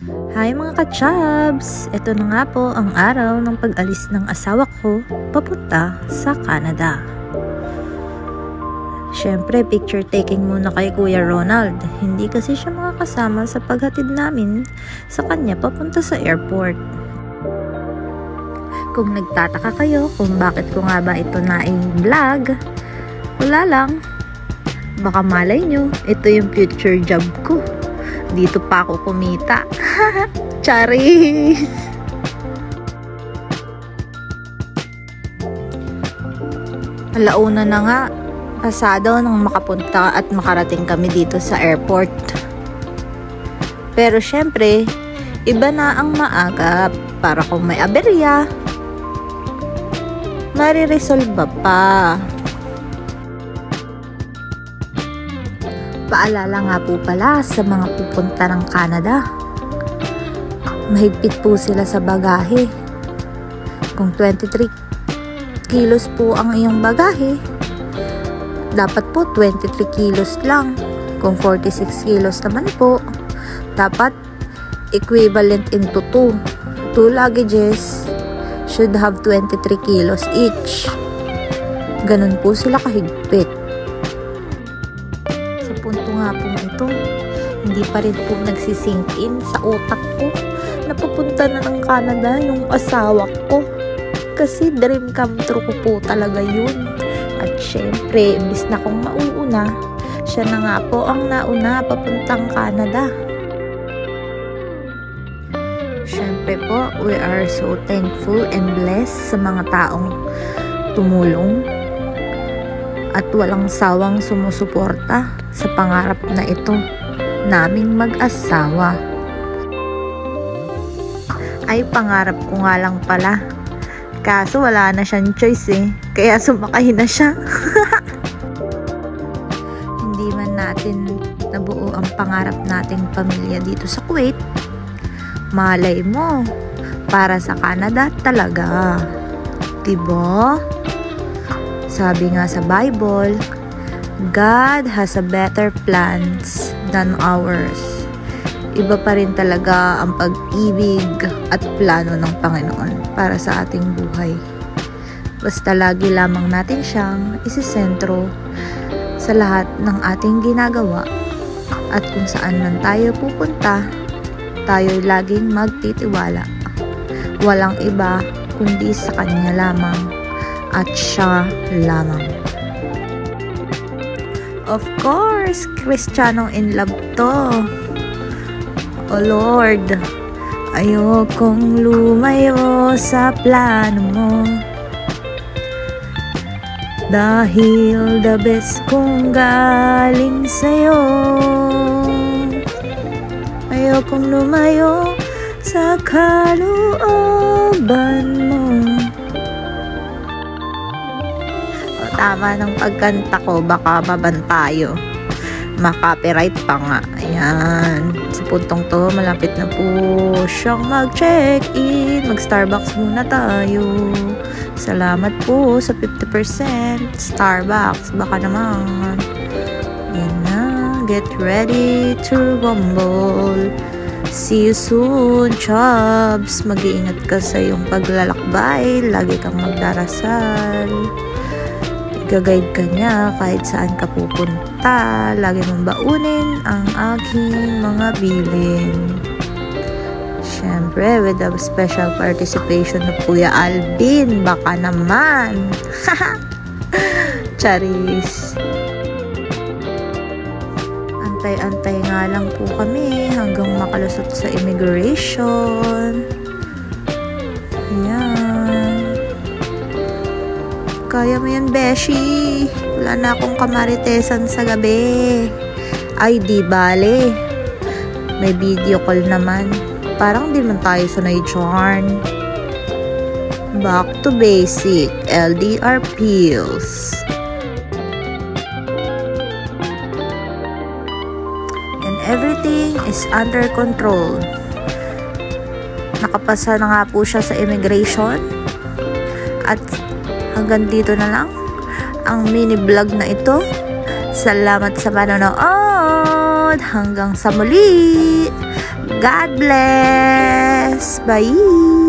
Hi mga ka-chubs! Ito na nga po ang araw ng pag-alis ng asawa ko papunta sa Canada. Siyempre, picture taking muna kay Kuya Ronald. Hindi kasi siya makakasama sa paghatid namin sa kanya papunta sa airport. Kung nagtataka kayo kung bakit ko nga ba ito na i-vlog, wala lang. Baka malay nyo, ito yung future job ko. Dito pa ako kumita. Charis! Alauna na nga. Pasado nang makapunta at makarating kami dito sa airport. Pero syempre, iba na ang maaga para kung may aberya, mariresolba pa. Paalala nga po pala sa mga pupunta ng Canada. Mahigpit po sila sa bagahe. Kung 23 kilos po ang iyong bagahe, dapat po 23 kilos lang. Kung 46 kilos naman po, dapat equivalent into 2. 2 luggages should have 23 kilos each. Ganun po sila kahigpit. Sa punto nga po ito, hindi pa rin po nagsisink in sa utak ko na papunta na ng Canada yung asawa ko. Kasi dream come true ko po talaga yun. At syempre, imbis na kung mauuna, siya na nga po ang nauna papuntang Canada. Syempre po, we are so thankful and blessed sa mga taong tumulong at walang sawang sumusuporta sa pangarap na ito naming mag-asawa. Ay, pangarap ko nga lang pala. Kaso wala na siyang choice kaya sumakay na siya. Hindi man natin nabuo ang pangarap nating pamilya dito sa Kuwait, malay mo, para sa Canada talaga. Diba? Sabi nga sa Bible, God has a better plans than ours. Iba pa rin talaga ang pag-ibig at plano ng Panginoon para sa ating buhay. Basta lagi lamang natin siyang isisentro sa lahat ng ating ginagawa. At kung saan man tayo pupunta, tayo'y laging magtitiwala. Walang iba kundi sa Kanya lamang at siya lamang. Of course, Kristiyanong in love to. Oh Lord, ayokong lumayo sa plano mo, dahil the best kong galing sa'yo. Ayokong lumayo sa kalooban mo. O, tama ng pagkanta ko, baka mabantayo. Makapiright pa nga. Ayan. Sa puntong to, malapit na po siyang mag-check-in. Mag-Starbucks muna tayo. Salamat po sa 50%. Starbucks. Baka naman. Ayan na. Get ready to rumble. See you soon, chubs. Mag-iingat ka sa iyong paglalakbay. Lagi kang magdarasal. Gagayad ka niya kahit saan ka pupunta. Lagi mong baunin ang aking mga bilin. Siyempre, with a special participation ng Kuya Alvin. Baka naman. Charis. Antay-antay nga lang po kami hanggang makalusot sa immigration. Ayan. Kaya mo yan, Beshi. Wala na akong kamaritesan sa gabi. Ay, di bale. May video call naman. Parang di man tayo sanay dyan. Back to basic. LDR pills. And everything is under control. Nakapasa na nga po siya sa immigration. At hanggang dito na lang ang mini vlog na ito. Salamat sa panonood. Hanggang sa muli. God bless! Bye!